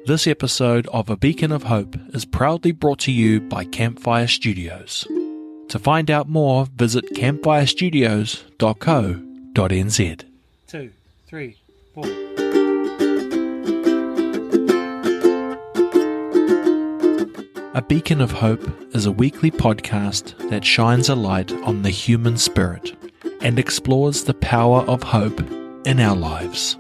This episode of A Beacon of Hope is proudly brought to you by Campfire Studios. To find out more, visit campfirestudios.co.nz. 2, 3, 4. A Beacon of Hope is a weekly podcast that shines a light on the human spirit and explores the power of hope in our lives.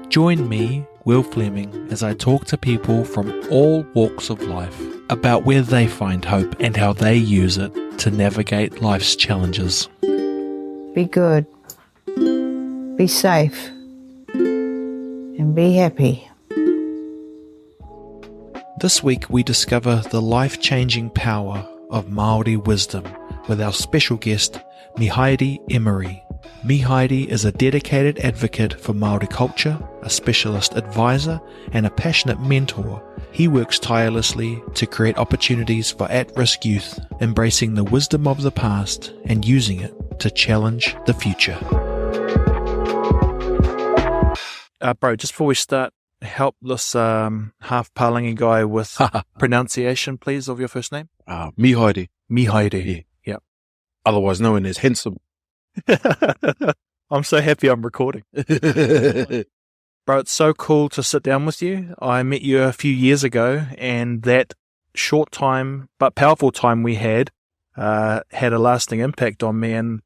Join me, Will Fleming, as I talk to people from all walks of life about where they find hope and how they use it to navigate life's challenges. Be good, be safe, and be happy. This week we discover the life-changing power of Māori wisdom with our special guest, Mihaere Emery. Mihaere is a dedicated advocate for Māori culture, a specialist advisor, and a passionate mentor. He works tirelessly to create opportunities for at-risk youth, embracing the wisdom of the past and using it to challenge the future. Bro, just before we start, help this half Palangi guy with pronunciation, please, of your first name. Mihaere. Mihaere. Yeah. Otherwise known as handsome. I'm so happy I'm recording. Bro, it's so cool to sit down with you. I met you a few years ago, and that short time but powerful time we had a lasting impact on me. And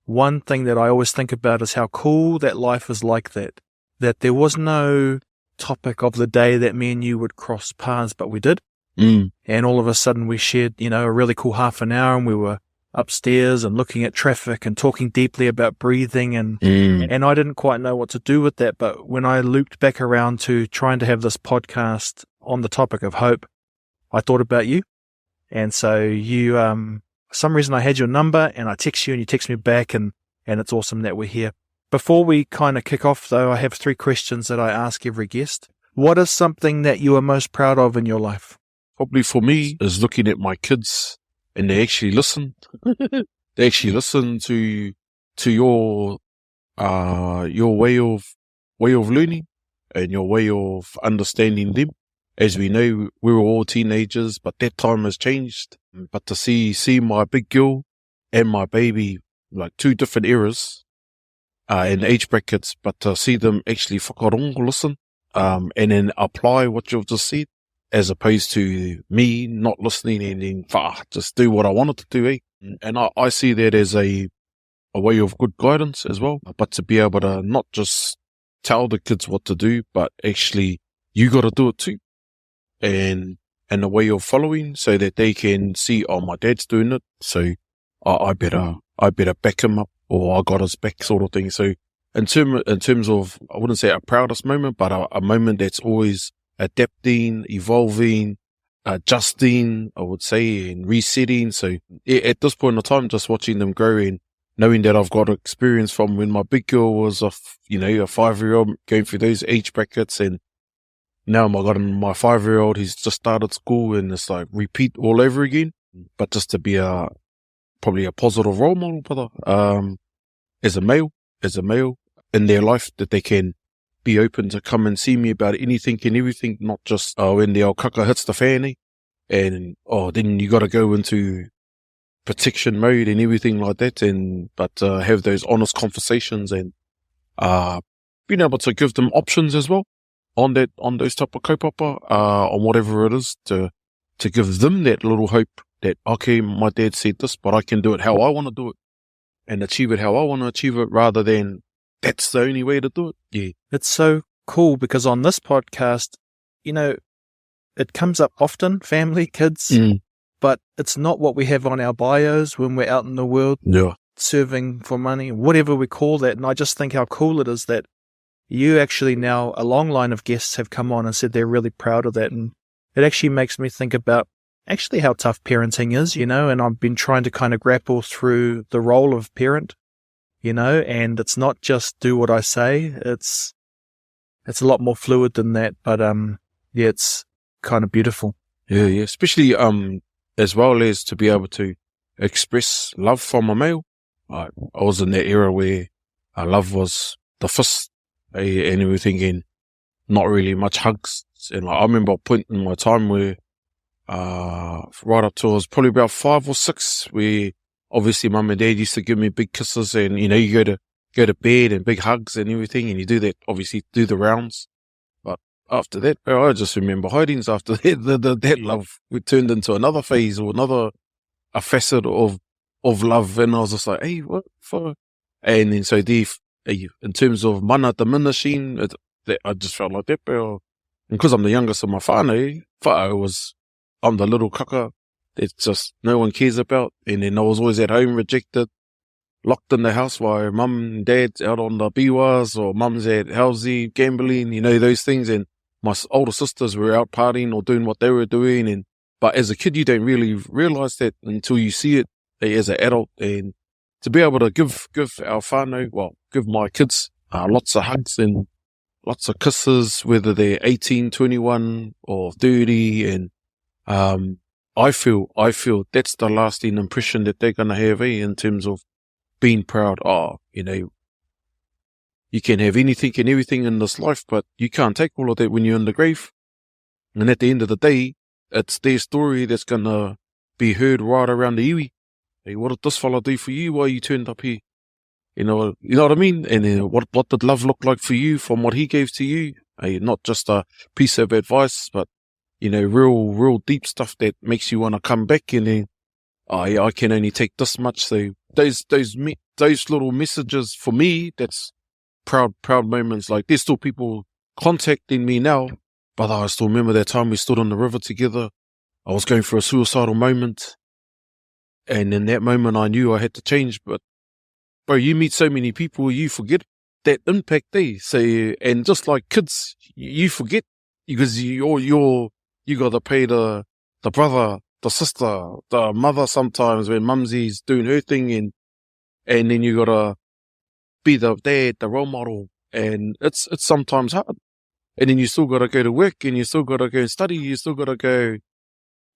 one thing that I always think about is how cool that life is like that. That there was no topic of the day that me and you would cross paths, but we did. And all of a sudden we shared, a really cool half an hour, and we were upstairs and looking at traffic and talking deeply about breathing, and I didn't quite know what to do with that. But when I looped back around to trying to have this podcast on the topic of hope, I thought about you. And so you, for some reason I had your number, and I text you and you text me back, and it's awesome that we're here. Before we kind of kick off though, I have 3 questions that I ask every guest. What is something that you are most proud of in your life? Probably for me is looking at my kids, and they actually listen. They actually listen to your way of learning and your way of understanding them. As we know, we were all teenagers, but that time has changed. But to see my big girl and my baby, like 2 different eras, in age brackets, but to see them actually whakarongo listen, and then apply what you've just said, as opposed to me not listening and then just do what I wanted to do. And I see that as a way of good guidance as well, but to be able to not just tell the kids what to do, but actually you got to do it too. And a way of following so that they can see, oh, my dad's doing it, so I better back him up, or I got his back, sort of thing. So in terms of, I wouldn't say a proudest moment, but a moment that's always adapting, evolving, adjusting, I would say, and resetting. So at this point in time, just watching them grow and knowing that I've got experience from when my big girl was a 5-year-old going through those age brackets, and now I got my 5-year-old, he's just started school, and it's like repeat all over again. But just to be probably a positive role model, brother, as a male in their life, that they can be open to come and see me about anything and everything, not just when the old kaka hits the fan, and then you got to go into protection mode and everything like that, but have those honest conversations, and being able to give them options as well on those type of kaupapa, on whatever it is, to give them that little hope that, okay, my dad said this, but I can do it how I want to do it and achieve it how I want to achieve it, rather than that's the only way to do it. Yeah. It's so cool because on this podcast, it comes up often, family, kids, but it's not what we have on our bios when we're out in the world serving for money, whatever we call that. And I just think how cool it is that you actually now, a long line of guests have come on and said they're really proud of that. And it actually makes me think about actually how tough parenting is, and I've been trying to kind of grapple through the role of parent, and it's not just do what I say. It's a lot more fluid than that, but it's kind of beautiful. Yeah, especially as well as to be able to express love from a male. I was in that era where love was the fist and everything, and not really much hugs. And I remember a point in my time where, right up to I was probably about 5 or 6, where obviously mum and dad used to give me big kisses, and, you know, you go to bed and big hugs and everything, and you do that, obviously do the rounds. But after that, bro, I just remember hidings after that. That love, we turned into another phase or a facet of love. And I was just like, hey, what for? And then so in terms of mana diminishing, I just felt like that, bro. And because I'm the youngest of my whānau, I'm the little kaka that just no one cares about. And then I was always at home, rejected, locked in the house while mum and dad's out on the biwas, or mum's at housey, gambling, you know, those things. And my older sisters were out partying or doing what they were doing. But as a kid, you don't really realize that until you see it as an adult. And to be able to give our whānau, give my kids lots of hugs and lots of kisses, whether they're 18, 21 or 30. And I feel that's the lasting impression that they're going to have, in terms of being proud. You know, you can have anything and everything in this life, but you can't take all of that when you're in the grave. And at the end of the day, it's their story that's going to be heard right around the iwi. Hey, what did this fella do for you while you turned up here? You know what I mean? And what did love look like for you from what he gave to you? Hey, not just a piece of advice, but, you know, real deep stuff that makes you want to come back. And then, I can only take this much. So those little messages for me, that's proud moments. Like, there's still people contacting me now, but I still remember that time we stood on the river together. I was going through a suicidal moment, and in that moment I knew I had to change. But bro, you meet so many people, you forget that impact they say. And just like kids, you forget, because you got to pay the brother, the sister, the mother sometimes when mumsy's doing her thing, and then you got to be the dad, the role model, and it's sometimes hard. And then you still got to go to work, and you still got to go study, you still got to go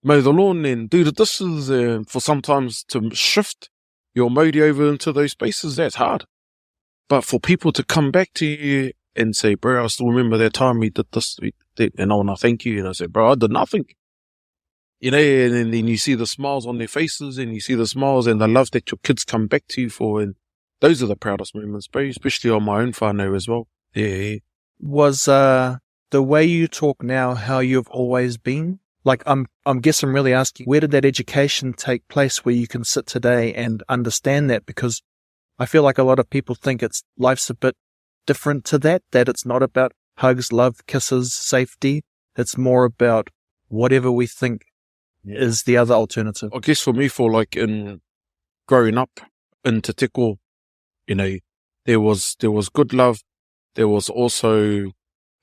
mow the lawn and do the dishes, and for sometimes to shift your mode over into those spaces, that's hard. But for people to come back to you and say, bro, I still remember that time we did this, and I want to thank you. And I said, bro, I did nothing. You know, and then you see the smiles on their faces, and you see the smiles and the love that your kids come back to you for. And those are the proudest moments, bro, especially on my own whānau as well. Yeah. Was the way you talk now how you've always been? Like, I'm really asking, where did that education take place where you can sit today and understand that? Because I feel like a lot of people think life's a bit different to that it's not about hugs, love, kisses, safety. It's more about whatever we think is the other alternative. I guess for me, in growing up in Te Teko, you know, there was good love. There was also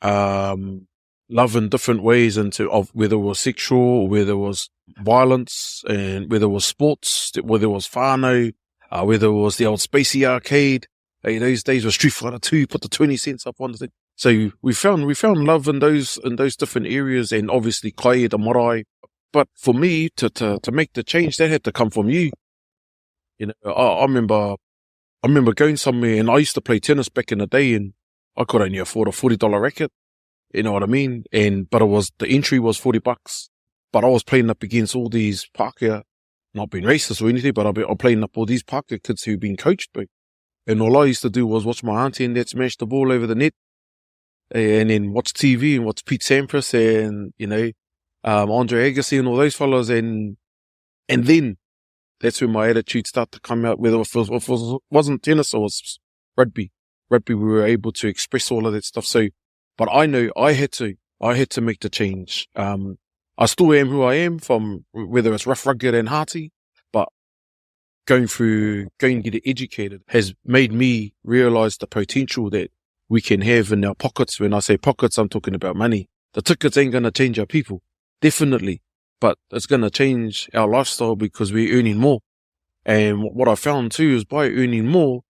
love in different ways, of whether it was sexual, or whether it was violence, and whether it was sports, whether it was whānau, whether it was the old Spacey arcade. Hey, those days were Street Fighter 2, put the 20 cents up on the thing. So we found love in those different areas, and obviously kai the marae. But for me to make the change, that had to come from you. You know, I remember going somewhere, and I used to play tennis back in the day, and I could only afford a $40 racket. You know what I mean? But the entry was $40. But I was playing up against all these Pākehā, not being racist or anything, but I'm playing up all these Pākehā kids who've been coached by. And all I used to do was watch my auntie and dad smash the ball over the net, and then watch TV and watch Pete Sampras and, you know, Andre Agassi and all those fellas. And then that's when my attitude started to come out, whether it wasn't tennis or it was rugby. Rugby, we were able to express all of that stuff. So, but I know I had to make the change. I still am who I am, from whether it's rough, rugged and hearty, but going to get educated has made me realize the potential that we can have in our pockets. When I say pockets, I'm talking about money. The tickets ain't going to change our people, definitely, but it's going to change our lifestyle because we're earning more. And what I found too is by earning more,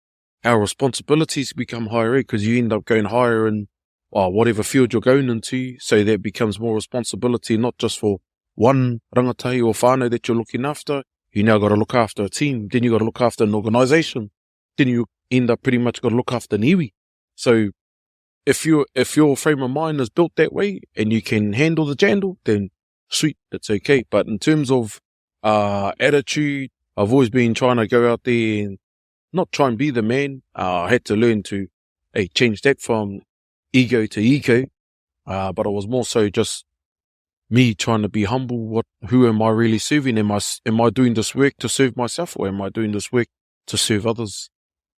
our responsibilities become higher, because you end up going higher in whatever field you're going into. So that becomes more responsibility, not just for one rangatai or whānau that you're looking after. You now got to look after a team. Then you got to look after an organisation. Then you end up pretty much got to look after an iwi. So if your frame of mind is built that way and you can handle the jandle, then sweet, it's okay. But in terms of attitude, I've always been trying to go out there and not try and be the man. I had to learn to change that from ego to ego. But it was more so just me trying to be humble. Who am I really serving? Am I doing this work to serve myself, or am I doing this work to serve others?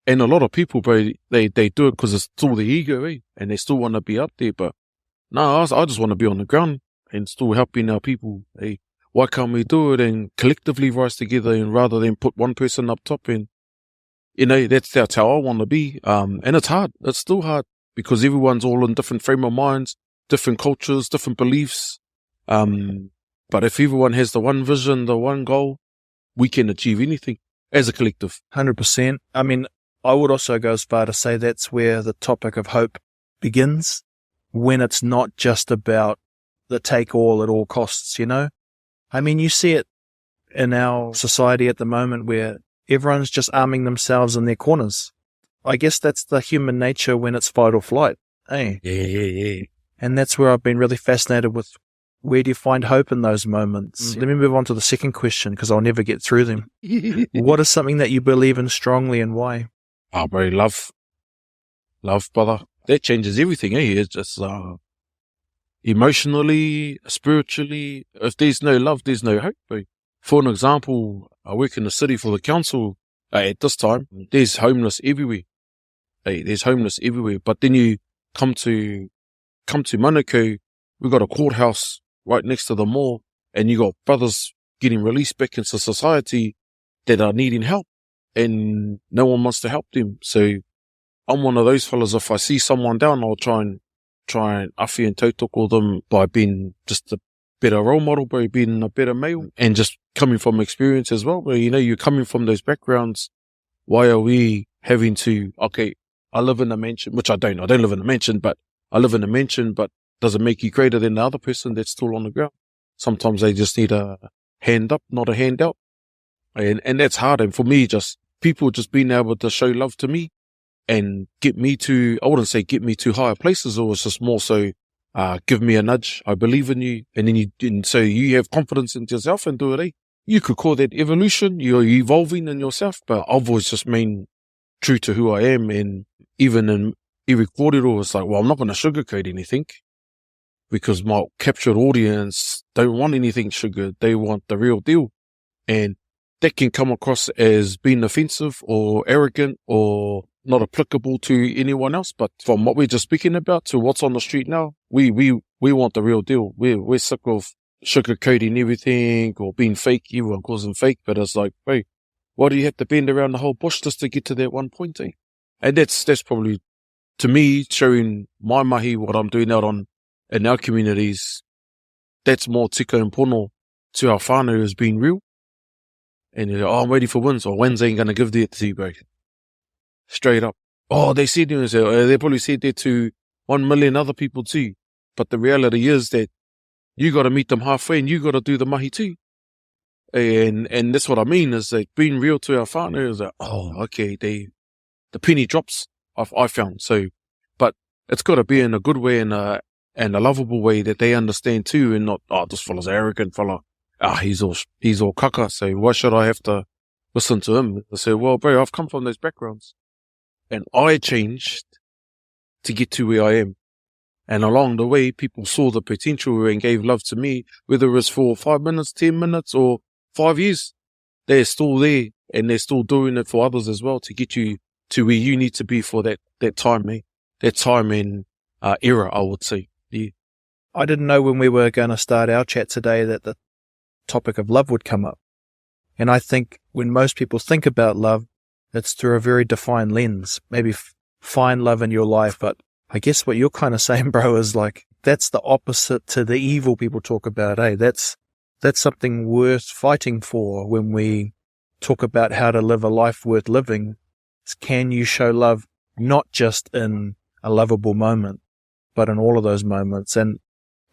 And a lot of people, bro, they do it because it's still the ego, and they still want to be up there. But no, I just want to be on the ground and still helping our people. Why can't we do it and collectively rise together, and rather than put one person up top? And that's how I want to be. And it's hard. It's still hard because everyone's all in different frame of minds, different cultures, different beliefs. But if everyone has the one vision, the one goal, we can achieve anything as a collective. 100%. I mean, I would also go as far to say that's where the topic of hope begins, when it's not just about the take all at all costs, I mean, you see it in our society at the moment where everyone's just arming themselves in their corners. I guess that's the human nature when it's fight or flight, eh? Yeah. And that's where I've been really fascinated with, where do you find hope in those moments? Mm-hmm. Let me move on to the second question, because I'll never get through them. What is something that you believe in strongly, and why? Oh, bro, love. Love, brother. That changes everything, eh? It's just emotionally, spiritually. If there's no love, there's no hope, bro. For an example, I work in the city for the council. At this time, there's homeless everywhere. There's homeless everywhere. But then you come to Manukau, we got a courthouse right next to the mall, and you got brothers getting released back into society that are needing help, and no one wants to help them. So I'm one of those fellas. If I see someone down, I'll try and awhi and tautoko them by being just a better role model, by being a better male, and just coming from experience as well. But you're coming from those backgrounds. Why are we having to, I live in a mansion, which I don't live in a mansion, but I live in a mansion, but does it make you greater than the other person that's still on the ground? Sometimes they just need a hand up, not a hand out. And that's hard. And for me, just people just being able to show love to me and get me to, I wouldn't say get me to higher places, or it's just more so, give me a nudge. I believe in you. And then so you have confidence in yourself and do it, You could call that evolution. You're evolving in yourself, but I've always just been true to who I am. And even in every kōrero, it's like, well, I'm not going to sugarcoat anything, because my captured audience don't want anything sugar. They want the real deal. And that can come across as being offensive or arrogant or not applicable to anyone else. But from what we're just speaking about to what's on the street now, we want the real deal. We're sick of sugarcoating everything or being fake. Everyone calls them fake, but it's like, hey, why do you have to bend around the whole bush just to get to that one point? And that's probably, to me, showing my mahi, what I'm doing out in our communities. That's more tika and pono to our whānau as being real. And you're like, I'm ready for wins, or wins ain't going to give that to you, bro. Straight up. They said it, they probably said that to 1 million other people too. But the reality is that you got to meet them halfway, and you got to do the mahi too. And that's what I mean, is that being real to our whānau is like, the penny drops, I found. So, but it's got to be in a good way and a lovable way that they understand too, and not, this fella's arrogant fella. He's all kaka, so why should I have to listen to him? I say, well, bro, I've come from those backgrounds, and I changed to get to where I am. And along the way, people saw the potential and gave love to me, whether it was for 5 minutes, 10 minutes, or 5 years. They're still there, and they're still doing it for others as well, to get you to where you need to be for that time, that time and era, I would say. Yeah. I didn't know when we were going to start our chat today that the topic of love would come up. And I think when most people think about love, it's through a very defined lens. Maybe find love in your life, but I guess what you're kind of saying, bro, is like, that's the opposite to the evil people talk about, That's something worth fighting for when we talk about how to live a life worth living. Can you show love not just in a lovable moment, but in all of those moments? And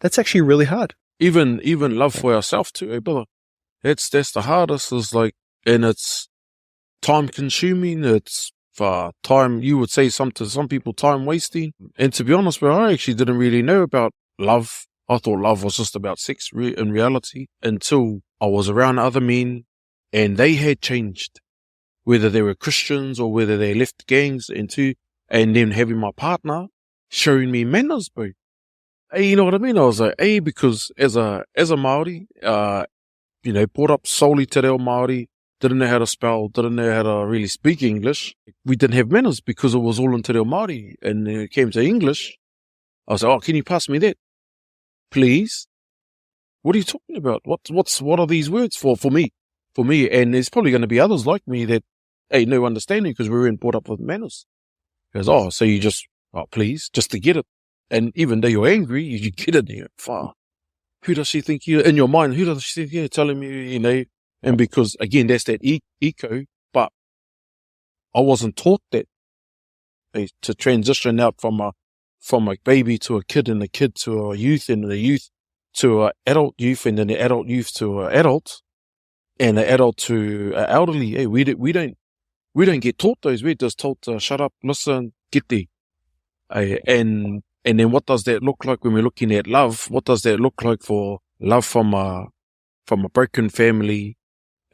that's actually really hard. Even love for ourselves too, brother. That's the hardest, is like, and it's time consuming, it's for time, you would say to some people, time wasting. And to be honest, bro, I actually didn't really know about love. I thought love was just about sex in reality until I was around other men and they had changed, whether they were Christians or whether they left gangs and then having my partner showing me manners, bro. Hey, you know what I mean? I was like, hey, because as a Māori, brought up solely te reo Māori, didn't know how to spell, didn't know how to really speak English. We didn't have manners because it was all in te reo Māori. And when it came to English, I was like, oh, can you pass me that? Please? What are you talking about? What are these words for me? For me, and there's probably going to be others like me that ain't no understanding because we weren't brought up with manners. Because, so you just, please, just to get it. And even though you're angry, you get it there. Far. Who does she think in your mind, who does she think you're telling me, and because, again, that's that eco, but I wasn't taught that, to transition out from a baby to a kid and a kid to a youth and a youth to an adult youth and then the adult youth to an adult and an adult to an elderly. Hey, we don't get taught those. We're just told to shut up, listen, get there. And then what does that look like when we're looking at love? What does that look like for love from a broken family,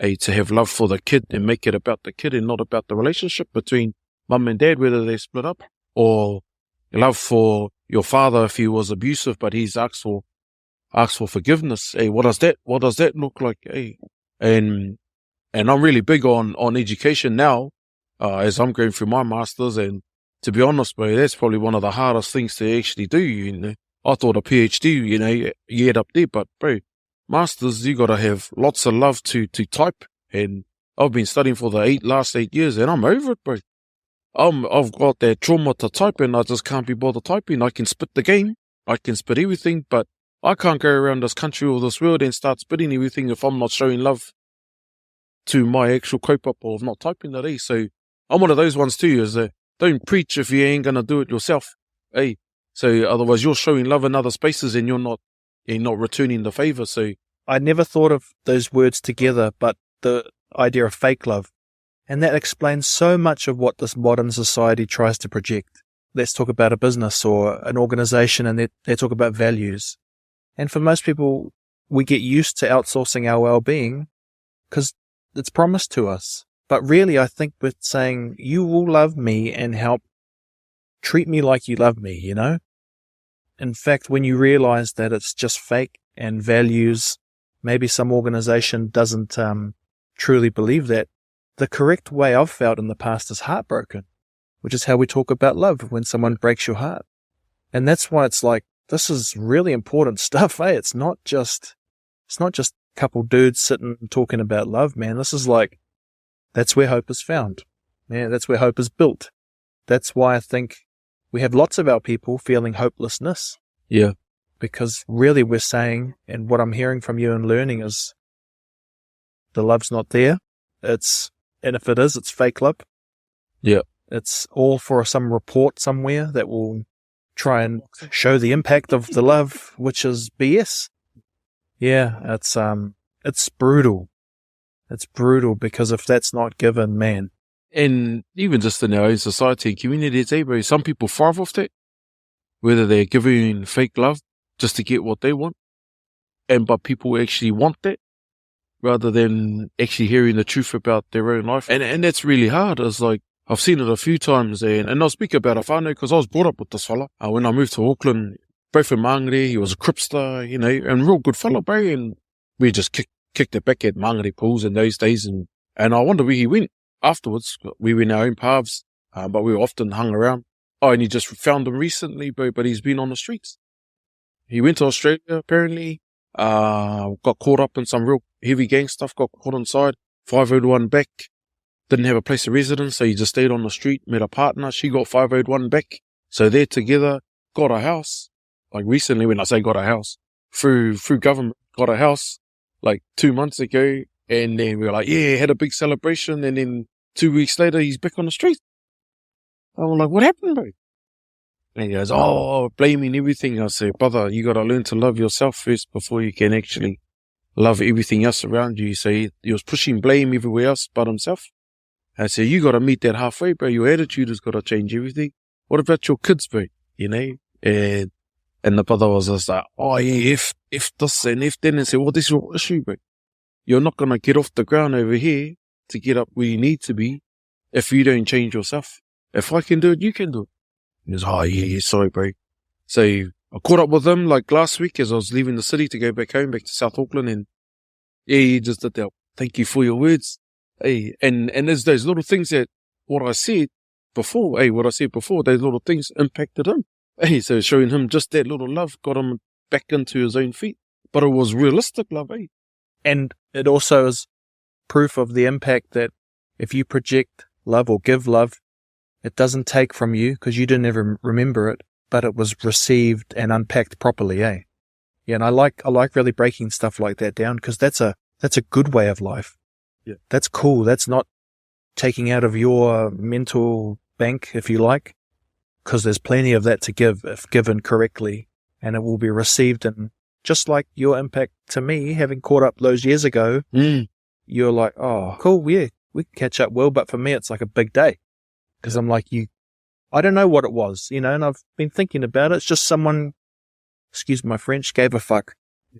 to have love for the kid and make it about the kid and not about the relationship between mum and dad, whether they split up, or love for your father if he was abusive, but he's asked for forgiveness. Hey, what does that look like? Hey, and I'm really big on education now, as I'm going through my masters. And to be honest, bro, that's probably one of the hardest things to actually do. I thought a PhD, you head up there, but bro, masters, you got to have lots of love to type. And I've been studying for the last 8 years, and I'm over it, bro. I've got that trauma to type, and I just can't be bothered typing. I can spit the game, I can spit everything, but I can't go around this country or this world and start spitting everything if I'm not showing love to my actual cope-up of not typing that. So I'm one of those ones too, is that don't preach if you ain't going to do it yourself. So otherwise you're showing love in other spaces and you're not returning the favor. So I never thought of those words together, but the idea of fake love. And that explains so much of what this modern society tries to project. Let's talk about a business or an organization, and they talk about values. And for most people, we get used to outsourcing our well-being because it's promised to us. But really, I think we're saying, you will love me and help treat me like you love me, In fact, when you realize that it's just fake and values, maybe some organization doesn't truly believe that, the correct way I've felt in the past is heartbroken, which is how we talk about love when someone breaks your heart. And that's why it's like, this is really important stuff, eh? It's not just a couple dudes sitting and talking about love, man. This is like, that's where hope is found. Yeah, that's where hope is built. That's why I think we have lots of our people feeling hopelessness. Yeah. Because really we're saying, and what I'm hearing from you and learning is, the love's not there. And if it is, it's fake love. Yeah. It's all for some report somewhere that will try and show the impact of the love, which is BS. Yeah, it's brutal. It's brutal because if that's not given, man. And even just in our own society and communities, bro, some people thrive off that, whether they're giving fake love just to get what they want, but people actually want that rather than actually hearing the truth about their own life. And that's really hard. It's like, I've seen it a few times, and I'll speak about a whānau because I was brought up with this fella. When I moved to Auckland, both in Māngere, he was a cripster, and real good fella, bro, and we just kicked it back at Māngere pools in those days, and I wonder where he went afterwards. We went our own paths, but we often hung around. I only just found him recently, bro, but he's been on the streets. He went to Australia, apparently, got caught up in some real heavy gang stuff, got caught inside, 501 back, didn't have a place of residence, so he just stayed on the street, met a partner, she got 501 back, so they're together, got a house, like recently, when I say got a house, through government, got a house, like 2 months ago, and then we were like, yeah, had a big celebration, and then 2 weeks later, he's back on the street. I'm like, what happened, bro? And he goes, blaming everything. I say, brother, you got to learn to love yourself first before you can actually love everything else around you. So he was pushing blame everywhere else but himself. I say, you got to meet that halfway, bro. Your attitude has got to change everything. What about your kids, bro? You know? And the brother was just like, oh yeah, if this and if then, and say, well, this is your issue, bro. You're not going to get off the ground over here to get up where you need to be if you don't change yourself. If I can do it, you can do it. He goes, oh yeah, sorry, bro. So I caught up with him like last week as I was leaving the city to go back home, back to South Auckland, and yeah, he just did that. Thank you for your words. Hey, and there's those little things that what I said before, those little things impacted him. Hey, so showing him just that little love got him back into his own feet. But it was realistic love, eh? And it also is proof of the impact that if you project love or give love, it doesn't take from you because you didn't ever remember it, but it was received and unpacked properly, eh? Yeah, and I like really breaking stuff like that down because that's a good way of life. Yeah. That's cool. That's not taking out of your mental bank, if you like, because there's plenty of that to give if given correctly, and it will be received. And just like your impact to me, having caught up those years ago, you're like, oh, cool, yeah, we can catch up well. But for me, it's like a big day because I'm like, I don't know what it was, you know, and I've been thinking about it. It's just someone, excuse my French, gave a fuck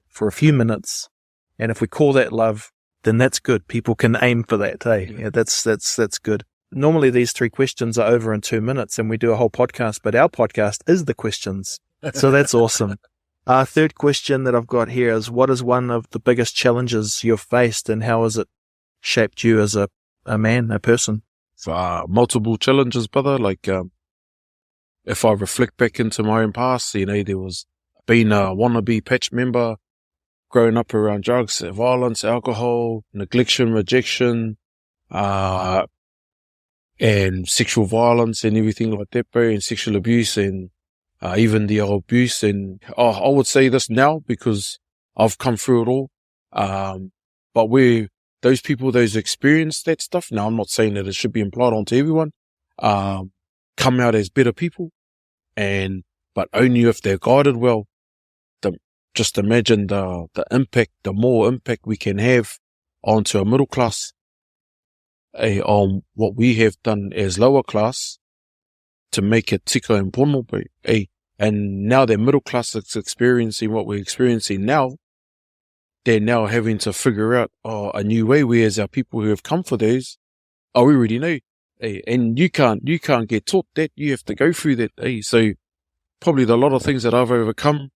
for a few minutes. And if we call that love, then that's good. People can aim for that, hey? Yeah, that's good. Normally these 3 questions are over in 2 minutes and we do a whole podcast, but our podcast is the questions. So that's awesome. Third question that I've got here is, what is one of the biggest challenges you've faced and how has it shaped you as a man, a person? Multiple challenges, brother. Like, if I reflect back into my own past, you know, there was being a wannabe patch member, growing up around drugs, violence, alcohol, neglection, rejection, and sexual violence and everything like that, bro, and sexual abuse and even the abuse. And I would say this now because I've come through it all. But where those people, those experienced that stuff, now I'm not saying that it should be implied onto everyone, come out as better people, but only if they're guided well. Just imagine the impact, the more impact we can have onto a middle class, on what we have done as lower class to make it tika and pono, and now the middle class is experiencing what we're experiencing now. They're now having to figure out a new way, whereas our people who have come for those, we already know, and you can't get taught that. You have to go through that. So probably a lot of things that I've overcome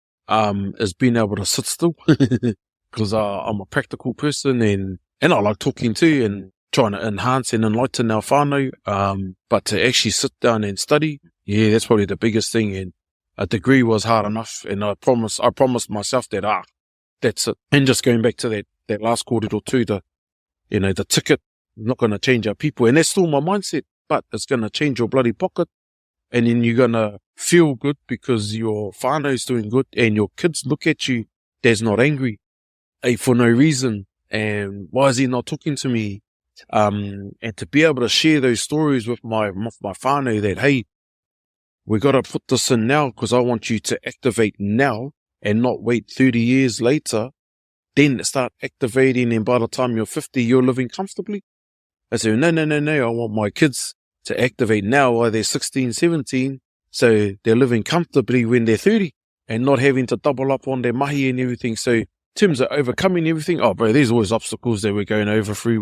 is being able to sit still because I'm a practical person and I like talking too and trying to enhance and enlighten our whānau. But to actually sit down and study, yeah, that's probably the biggest thing. And a degree was hard enough, and I promised myself that that's it. And just going back to that last quarter or two, the ticket, not going to change our people, and that's still my mindset, but it's going to change your bloody pocket. And then you're going to feel good because your whānau's doing good and your kids look at you, dad's not angry, for no reason. And why is he not talking to me? And to be able to share those stories with my whānau that, hey, we got to put this in now because I want you to activate now and not wait 30 years later, then start activating. And by the time you're 50, you're living comfortably. I say, no. I want my kids to activate now while they're 16, 17, so they're living comfortably when they're 30 and not having to double up on their mahi and everything. So in terms of overcoming everything, bro, there's always obstacles that we're going over through,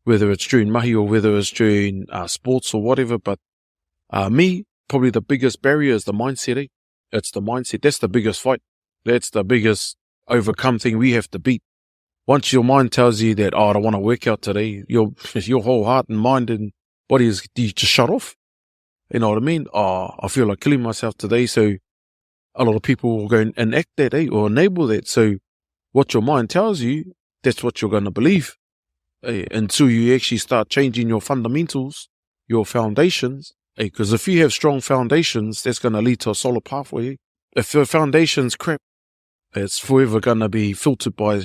whether it's during mahi or whether it's during sports or whatever. But me, probably the biggest barrier is the mindset. It's the mindset. That's the biggest fight. That's the biggest overcome thing we have to beat. Once your mind tells you that, I don't want to work out today, your whole heart and mind and body is, you just shut off. You know what I mean? I feel like killing myself today. So a lot of people will go and enact that, or enable that. So what your mind tells you, that's what you're going to believe. Until you actually start changing your fundamentals, your foundations. Because if you have strong foundations, that's going to lead to a solid pathway. If your foundation's crap, it's forever going to be filtered by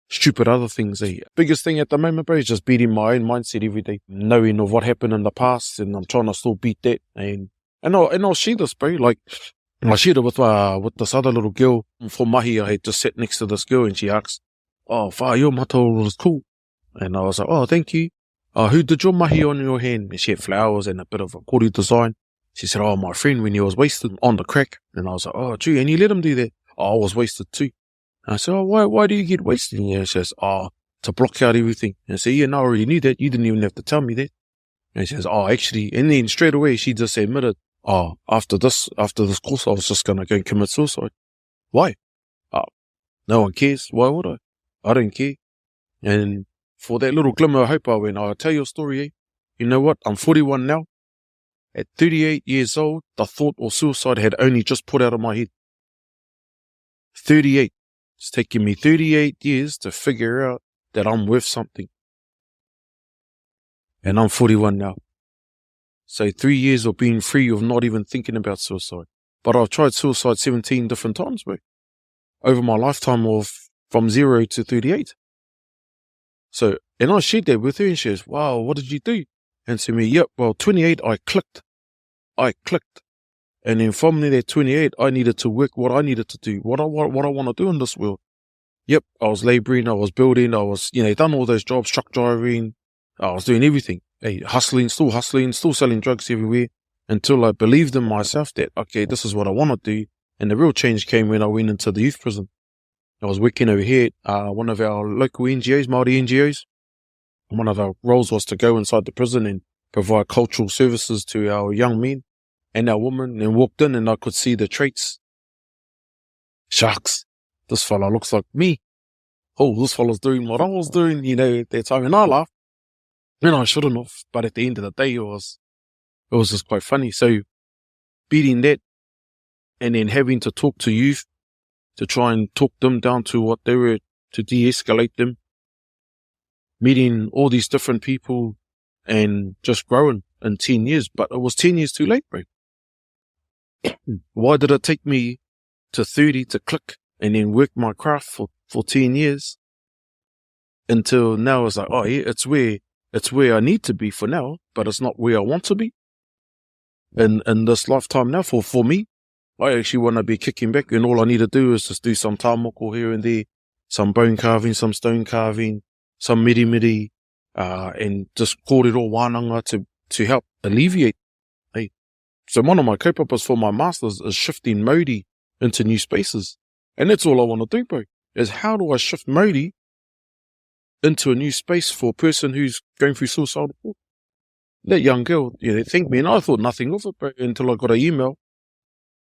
stupid other things. Biggest thing at the moment, bro, is just beating my own mindset every day, knowing of what happened in the past, and I'm trying to still beat that. And I'll share this, bro. Like, I shared it with this other little girl from mahi. I had just sat next to this girl, and she asked, "Oh, your mataoro was cool." And I was like, "Oh, thank you." who did your mahi on your hand? And she had flowers and a bit of a kori design. She said, oh, my friend, when he was wasted on the crack. And I was like, oh, gee, and you let him do that? Oh, I was wasted too. And I said, oh, why do you get wasted? And she says, oh, to block out everything. And I said, yeah, no, I already knew that. You didn't even have to tell me that. And she says, oh, actually, and then straight away, she just admitted, oh, after this course, I was just going to go and commit suicide. Why? Oh, no one cares. Why would I? I don't care. And for that little glimmer of hope, I went, I'll tell you a story, eh? You know what? I'm 41 now. At 38 years old, the thought of suicide had only just put out of my head. 38. It's taken me 38 years to figure out that I'm worth something. And I'm 41 now. So 3 years of being free of not even thinking about suicide. But I've tried suicide 17 different times, bro. Over my lifetime of from 0 to 38. So, and I shared that with her and she goes, wow, what did you do? And to me, yep, well, 28, I clicked. And then from there, 28, I needed to work what I needed to do, what I want to do in this world. Yep, I was laboring, I was building, I was, done all those jobs, truck driving. I was doing everything. Hey, hustling, still selling drugs everywhere until I believed in myself that, okay, this is what I want to do. And the real change came when I went into the youth prison. I was working over here at one of our local NGOs, Māori NGOs. One of our roles was to go inside the prison and provide cultural services to our young men and our women, and walked in and I could see the traits. Shucks, this fella looks like me. Oh, this fella's doing what I was doing, at that time. And I laughed. And I shouldn't have. But at the end of the day, it was just quite funny. So beating that and then having to talk to youth to try and talk them down to what they were, to de-escalate them. Meeting all these different people and just growing in 10 years. But it was 10 years too late, bro. Why did it take me to 30 to click and then work my craft for 10 years until now? It's like, oh yeah, it's where I need to be for now, but it's not where I want to be. And in this lifetime now, for me, I actually want to be kicking back, and all I need to do is just do some tamoko here and there, some bone carving, some stone carving, some miri, and just call it all wānanga to help alleviate. Hey, so one of my kaupapas for my masters is shifting Māori into new spaces. And that's all I want to do, bro, is how do I shift Māori into a new space for a person who's going through suicidal thoughts? That young girl, thanked me, and I thought nothing of it, bro, until I got an email.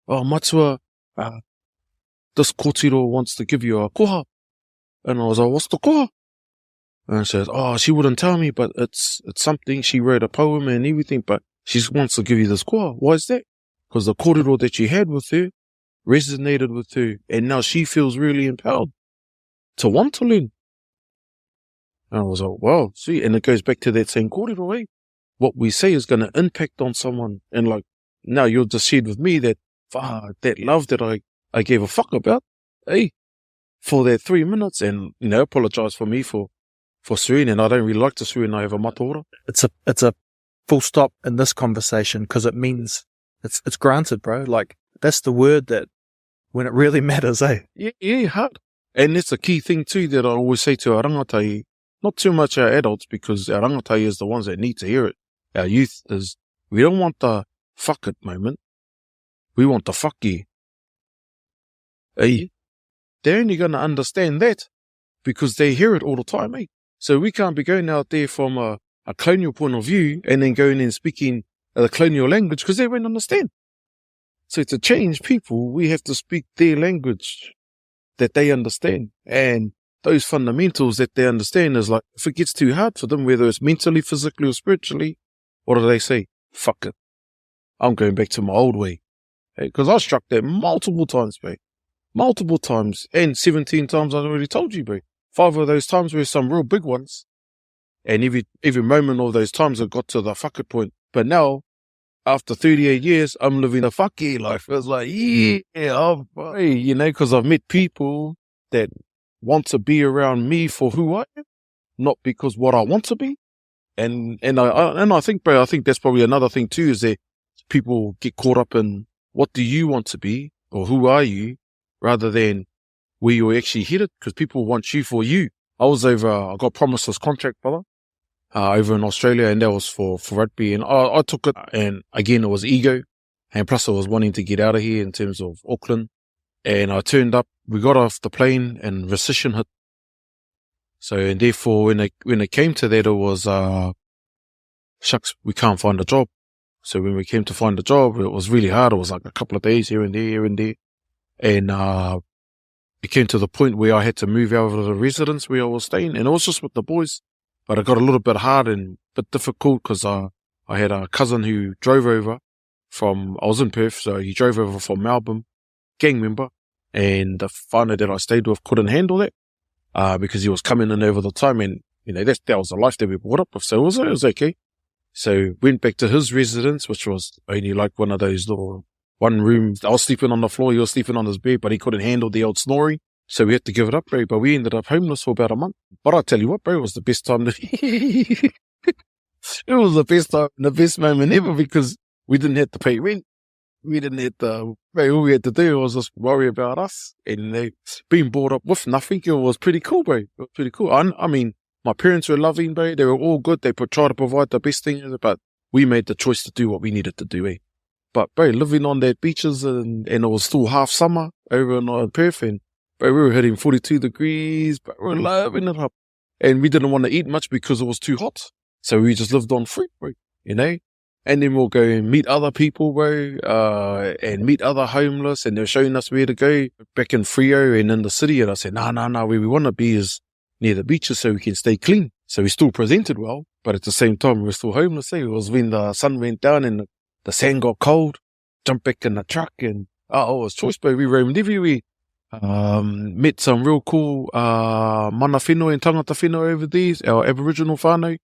Oh, Matua, this kōtiro wants to give you a koha. And I was like, what's the koha? And she says, oh, she wouldn't tell me, but it's something. She wrote a poem and everything, but she wants to give you this koha. Why is that? Because the kōrero that she had with her resonated with her, and now she feels really empowered to want to learn. And I was like, wow, see, and it goes back to that same kōrero, eh? What we say is going to impact on someone. And like, now you're just shared with me that, that love that I gave a fuck about, hey, for that 3 minutes, and, apologize for me for swearing, and I don't really like to swear, and I have a mataora. It's a full stop in this conversation, because it means it's granted, bro. Like, that's the word that when it really matters, eh? Yeah, hard. And that's a key thing too that I always say to our rangatai, not too much our adults, because our rangatai is the ones that need to hear it. Our youth is, we don't want the fuck it moment. We want the fuck you. Hey, they're only going to understand that because they hear it all the time, eh? So we can't be going out there from a colonial point of view and then going and speaking the colonial language, because they won't understand. So to change people, we have to speak their language that they understand. And those fundamentals that they understand is like, if it gets too hard for them, whether it's mentally, physically, or spiritually, what do they say? Fuck it. I'm going back to my old way. Because I struck that multiple times, bro. Multiple times. And 17 times I've already told you, bro. 5 of those times were some real big ones. And every moment of those times I got to the fuck it point. But now, after 38 years, I'm living a fuck it life. It's like, because I've met people that want to be around me for who I am, not because what I want to be. And I think, bro, I think that's probably another thing too, is that people get caught up in what do you want to be or who are you, rather than where you're actually headed, because people want you for you. I got promised this contract, brother. over in Australia, and that was for rugby. And I took it, and again, it was ego. And plus I was wanting to get out of here in terms of Auckland. And I turned up, we got off the plane and recession hit. So, and therefore when it came to that, it was, shucks, we can't find a job. So when we came to find a job, it was really hard. It was like a couple of days here and there. And, it came to the point where I had to move out of the residence where I was staying, and it was just with the boys. But it got a little bit hard and a bit difficult because, I had a cousin who drove over I was in Perth, so he drove over from Melbourne, gang member, and the whānau that I stayed with couldn't handle that, because he was coming in over the time, and, that was the life that we brought up with, so it was okay. So went back to his residence, which was only like one of those little one room. I was sleeping on the floor, he was sleeping on his bed, but he couldn't handle the old snoring, so we had to give it up, bro. But we ended up homeless for about a month. But I tell you what, bro, it was the best time it was the best time, the best moment ever, because we didn't have to pay rent. We didn't have to, bro, all we had to do was just worry about us, and being brought up with nothing. It was pretty cool, bro. It was pretty cool. I mean, my parents were loving, bro. They were all good. They try to provide the best thing, but we made the choice to do what we needed to do, But, bro, living on that beaches, and it was still half summer over in Perth, and, bro, we were hitting 42 degrees, but we were loving it up. And we didn't want to eat much because it was too hot. So we just lived on fruit, bro, And then we'll go and meet other people, bro, and meet other homeless, and they're showing us where to go back in Frio and in the city. And I said, no, where we want to be is near the beaches so we can stay clean. So we still presented well, but at the same time, we were still homeless. It was when the sun went down and the sand got cold, jumped back in the truck, and it was choice, bro. We roamed everywhere. Met some real cool, mana whenua and tangata whenua over there, our Aboriginal whānau.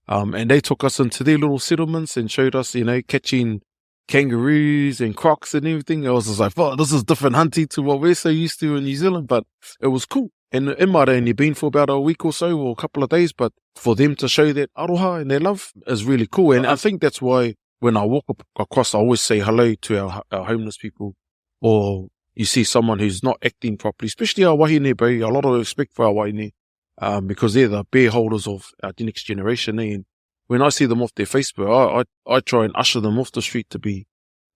And they took us into their little settlements and showed us, catching kangaroos and crocs and everything. I was just like, oh, this is different hunting to what we're so used to in New Zealand, but it was cool. And it might have only been for about a week or so or a couple of days, but for them to show that aroha and their love is really cool. And I think that's why when I walk across, I always say hello to our homeless people, or you see someone who's not acting properly, especially our wahine, bro. A lot of respect for our wahine. Because they're the bear holders of the next generation. And when I see them off their Facebook, I try and usher them off the street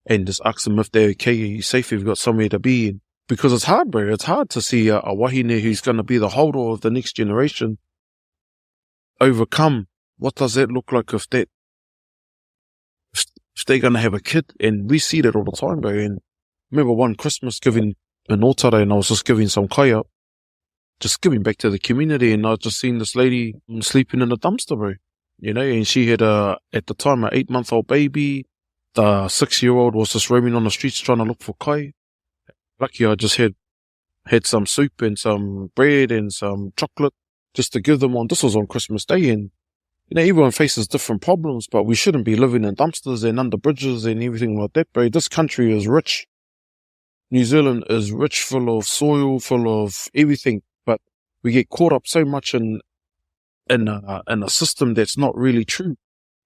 and just ask them if they're okay, are you safe, if you've got somewhere to be. And because it's hard, bro. It's hard to see a wahine who's going to be the holder of the next generation overcome. What does that look like if they're going to have a kid? And we see that all the time, bro. And I remember one Christmas giving an Otare, and I was just giving some kaya, just giving back to the community, and I just seen this lady sleeping in a dumpster, bro. And she had at the time, an 8-month-old baby. The 6-year-old was just roaming on the streets trying to look for kai. Lucky I just had some soup and some bread and some chocolate just to give them on. This was on Christmas Day, and everyone faces different problems, but we shouldn't be living in dumpsters and under bridges and everything like that, bro. This country is rich. New Zealand is rich, full of soil, full of everything. We get caught up so much in a system that's not really true.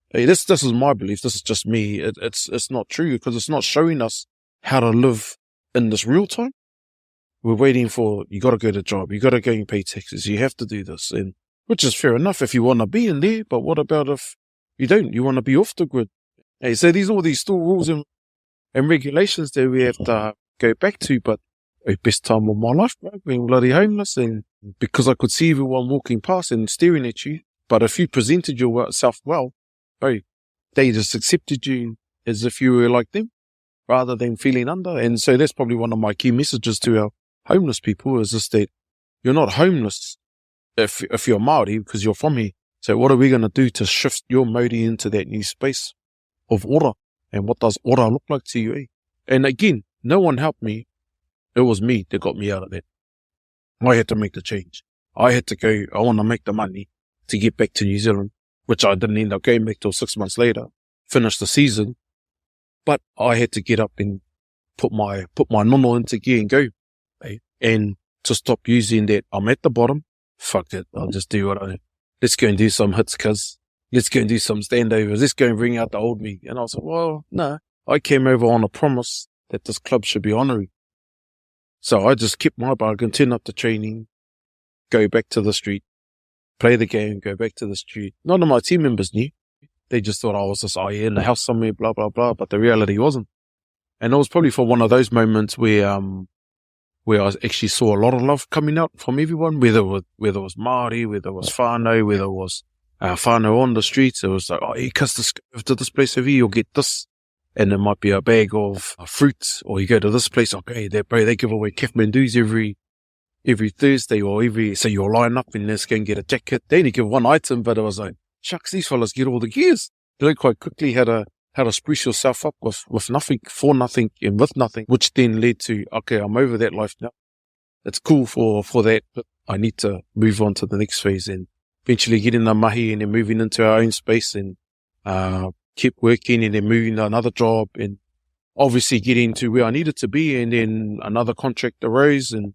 Hey, this is my belief. This is just me. It's not true because it's not showing us how to live in this real time. We're waiting for, you got to go to job, you got to go and pay taxes, you have to do this, and which is fair enough if you want to be in there. But what about if you don't? You want to be off the grid. Hey, so all these still rules and regulations that we have to go back to. But best time of my life, bro, being bloody homeless, and because I could see everyone walking past and staring at you. But if you presented yourself well, bro, they just accepted you as if you were like them rather than feeling under. And so that's probably one of my key messages to our homeless people, is just that you're not homeless if you're Māori, because you're from here. So what are we going to do to shift your Māori into that new space of ora? And what does ora look like to you? And again, no one helped me. It was me that got me out of that. I had to make the change. I had to go, I want to make the money to get back to New Zealand, which I didn't end up going back till 6 months later, finish the season. But I had to get up and put my nono into gear and go. And to stop using that, I'm at the bottom. Fuck it. I'll just do what let's go and do some hits, cuz. Let's go and do some standovers. Let's go and bring out the old me. And I was like, well, no. I came over on a promise that this club should be honorary. So I just kept my bargain, turn up the training, go back to the street, play the game, go back to the street. None of my team members knew. They just thought I was just, in the house somewhere, blah, blah, blah. But the reality wasn't. And it was probably for one of those moments where I actually saw a lot of love coming out from everyone, whether it was Māori, whether it was whānau, whether it was whānau on the streets. It was like, hey, cuz to this place over here, you'll get this. And it might be a bag of fruit, or you go to this place, okay, they give away Kathmandu's every Thursday, or so you'll line up and let's go and get a jacket. They only give one item, but it was like, shucks, these fellas get all the gears. They learn quite quickly how to spruce yourself up with nothing, for nothing, and with nothing, which then led to, okay, I'm over that life now. It's cool for that, but I need to move on to the next phase and eventually get in the mahi and then moving into our own space and keep working and then moving to another job and obviously getting to where I needed to be. And then another contract arose and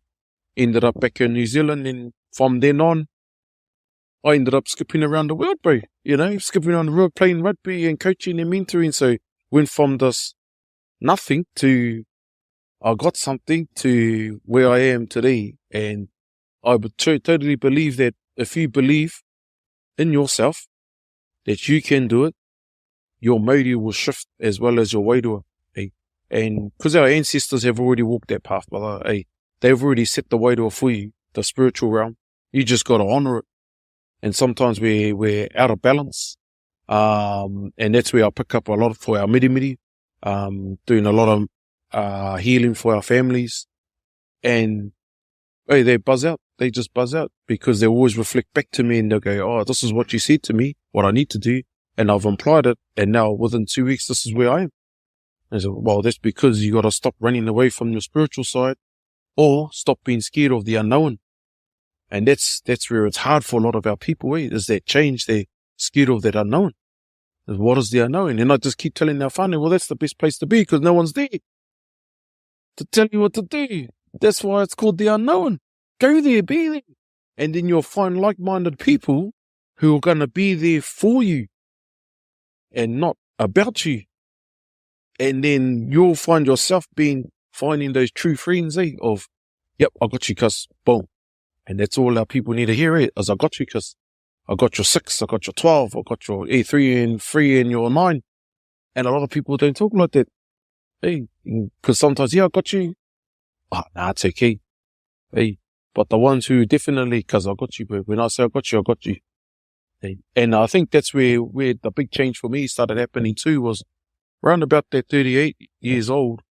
ended up back in New Zealand. And from then on, I ended up skipping around the world, bro. Skipping around the world, playing rugby and coaching and mentoring. So went from this nothing to I got something to where I am today. And I would totally believe that if you believe in yourself, that you can do it, your Māori will shift as well as your wairua. And because our ancestors have already walked that path, brother, they've already set the wairua for you, the spiritual realm. You just got to honour it. And sometimes we're out of balance. And that's where I pick up a lot for our mirimiri, doing a lot of healing for our families. And they buzz out. They just buzz out because they always reflect back to me and they'll go, oh, this is what you said to me, what I need to do. And I've implied it. And now within 2 weeks, this is where I am. And so, well, that's because you got to stop running away from your spiritual side or stop being scared of the unknown. And that's where it's hard for a lot of our people, is that change. They're scared of that unknown. What is the unknown? And I just keep telling our whānau, well, that's the best place to be because no one's there to tell you what to do. That's why it's called the unknown. Go there, be there. And then you'll find like-minded people who are going to be there for you and not about you. And then you'll find yourself finding those true friends, of, yep, I got you, cuz, boom. And that's all our people need to hear, is I got you, cuz. I got your 6, I got your 12, I got your 3 and 3 and your 9. And a lot of people don't talk like that. Because sometimes, I got you. Nah, it's okay. But the ones who definitely, cuz I got you, bro. When I say I got you, I got you. And I think that's where the big change for me started happening too, was around about that 38 years old.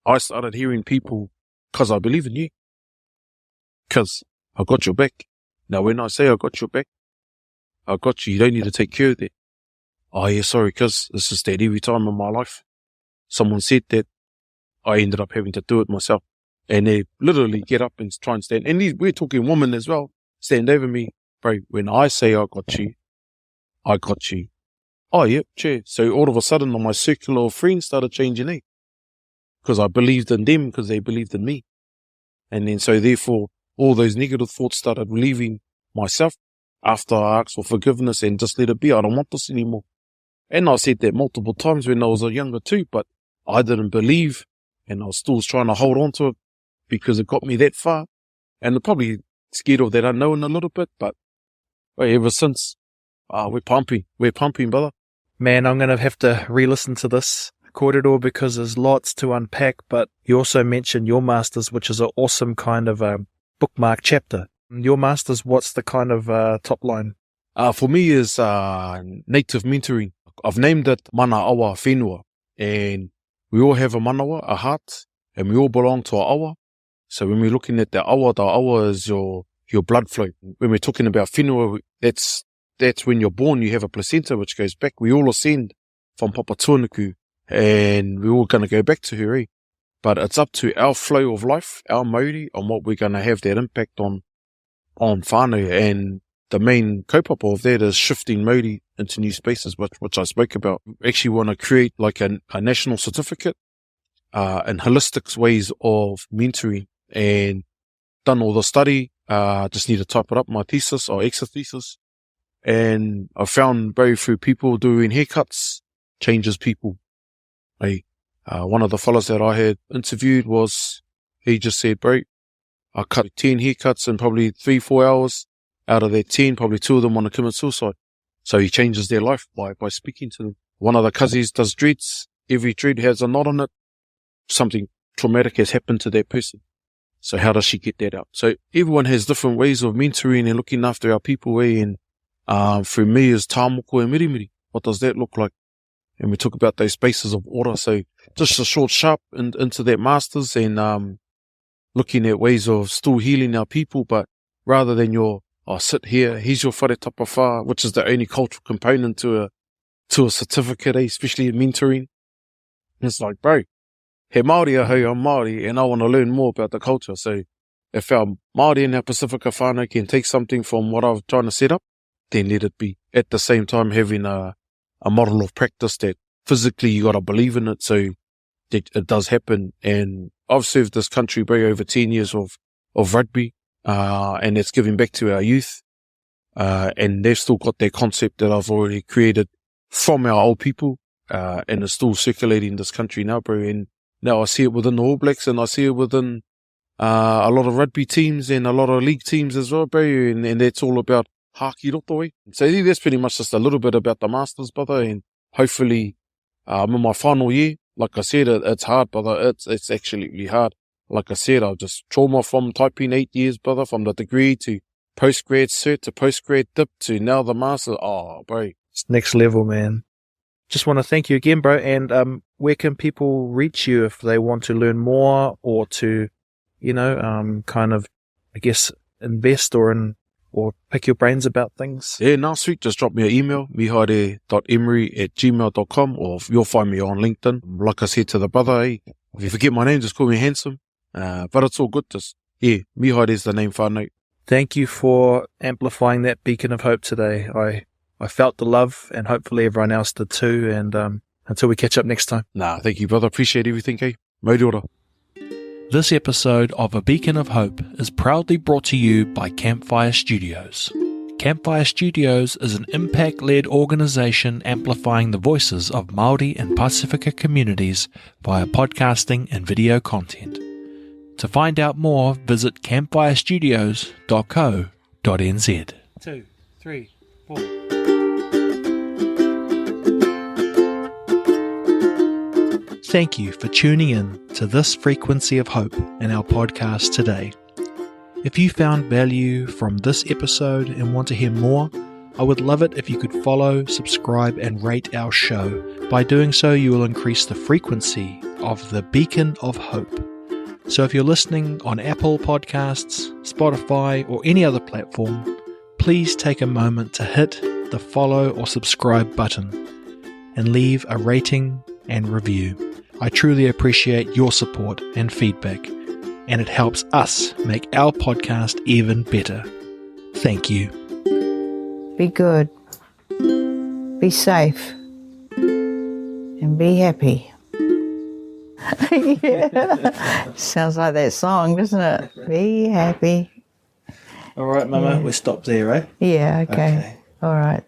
I started hearing people, cuz I believe in you. Cuz I got your back. Now, when I say I got your back, I got you. You don't need to take care of that. Oh, yeah, sorry, cuz it's just that every time in my life, someone said that, I ended up having to do it myself. And they literally get up and try and stand. And we're talking women as well. Stand over me. Bro, when I say I got you, I got you. Oh, yep, sure. So all of a sudden, my circle of friends started changing, because I believed in them because they believed in me. And then so therefore, all those negative thoughts started leaving myself after I asked for forgiveness and just let it be. I don't want this anymore. And I said that multiple times when I was younger too, but I didn't believe and I was still trying to hold on to it because it got me that far. And I'm probably scared of that unknown a little bit, but ever since, we're pumping, brother. Man, I'm going to have to re-listen to this corridor because there's lots to unpack, but you also mentioned your masters, which is an awesome kind of bookmark chapter. Your masters, what's the kind of top line? For me is native mentoring. I've named it Mana Awa Whenua, and we all have a manawa, a heart, and we all belong to a awa. So when we're looking at the awa is your blood flow. When we're talking about whenua, that's when you're born, you have a placenta which goes back. We all ascend from Papa Tuanuku, and we're all going to go back to her, But it's up to our flow of life, our Māori, on what we're going to have that impact on whānau. And the main kaupapa of that is shifting Māori into new spaces, which I spoke about. We actually want to create like a national certificate and holistic ways of mentoring, and done all the study. Just need to type it up, my thesis or extra thesis. And I found very few people doing haircuts changes people. One of the fellas that I had interviewed he just said, bro, I cut 10 haircuts in probably 3-4 hours. out of their 10, probably 2 of them want to commit suicide. So he changes their life by speaking to them. One of the cousins does dreads. Every dread has a knot on it. Something traumatic has happened to that person. So how does she get that out? So everyone has different ways of mentoring and looking after our people. And for me is tāmoko and mirimiri. What does that look like? And we talk about those spaces of order. So just a short sharp into that masters and looking at ways of still healing our people, but rather than sit here, here's your whare tapawha, which is the only cultural component to a certificate, especially in mentoring. It's like, bro, he Māori ahau, I'm Māori, and I want to learn more about the culture. So if our Māori and our Pacifica whānau can take something from what I'm trying to set up, then let it be. At the same time, having a model of practice that physically you got to believe in it, so that it does happen. And I've served this country, bro, over 10 years of rugby, and it's giving back to our youth. And they've still got their concept that I've already created from our old people, and it's still circulating this country now, bro. And now I see it within the All Blacks, and I see it within a lot of rugby teams and a lot of league teams as well, bro. And that's all about haki rotoi. So I think that's pretty much just a little bit about the Masters, brother. And hopefully, I'm in my final year. Like I said, it's hard, brother. It's actually really hard. Like I said, I've just trauma from typing 8 years, brother, from the degree to post-grad cert to post-grad dip to now the master. Oh, bro. It's next level, man. Just want to thank you again, bro. And where can people reach you if they want to learn more or to, kind of, I guess, invest or pick your brains about things? Yeah, no, sweet. Just drop me an email, mihaere.emery@gmail.com, or you'll find me on LinkedIn. Like I said to the brother, if you forget my name, just call me Handsome. But it's all good. Mihaere is the name whānau. Thank you for amplifying that beacon of hope today. I felt the love, and hopefully everyone else did too. And until we catch up next time. Thank you, brother. Appreciate everything, Mauri ora. This episode of A Beacon of Hope is proudly brought to you by Campfire Studios. Campfire Studios is an impact-led organisation amplifying the voices of Māori and Pacifica communities via podcasting and video content. To find out more, visit campfirestudios.co.nz. 2, 3, 4. Thank you for tuning in to this frequency of hope in our podcast today. If you found value from this episode and want to hear more, I would love it if you could follow, subscribe, and rate our show. By doing so, you will increase the frequency of the Beacon of Hope. So if you're listening on Apple Podcasts, Spotify, or any other platform, please take a moment to hit the follow or subscribe button and leave a rating and review. I truly appreciate your support and feedback, and it helps us make our podcast even better. Thank you. Be good. Be safe. And be happy. Yeah. Sounds like that song, doesn't it? Be happy. All right, Mama, we'll stop there, right? Yeah, okay. All right.